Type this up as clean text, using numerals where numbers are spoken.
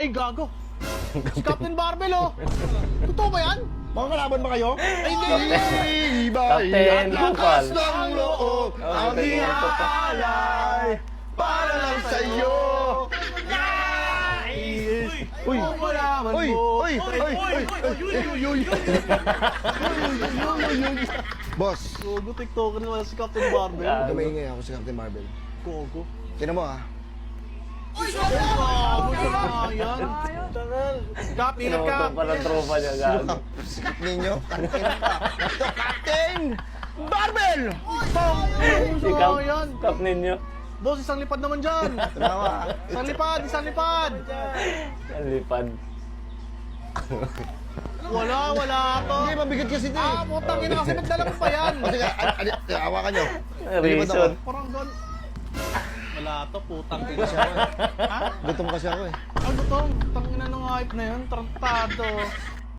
Ay, gago. Si Captain Barbell, oh. Totoo ba yan? Mga kalaban ba kayo? Ay, hindi. Iba Captain lakas Bupal. ng loob ang iaalay para lang sa'yo. Uy! Malaman Uy! mo. Uy! Uy! Uy! Boss, Gogo, TikToker naman si Captain Barbell. dumaingay ako si Captain Marvel. Gogo. Tinan mo ah. Gago siya yan. Tangal. Cap, ingat ka. Pinuto pa ng tropa niya, gago. Sikip ninyo. Captain ka. Ito, Captain Barbell! Si yan. Cap ninyo. Boss, isang lipad naman dyan. Tama. Isang lipad, isang lipad. Ang lipad. Wala to. Hindi, mabigat kasi ito Ah, eh. putang ina kasi nagdala mo pa yan. O sige, hawakan nyo. Reason. Parang gan... Wala to, putang ina. Kasi ako eh. Ha? Gutom kasi ako eh. Ano to? Tangina ng hype na yun, tarantado.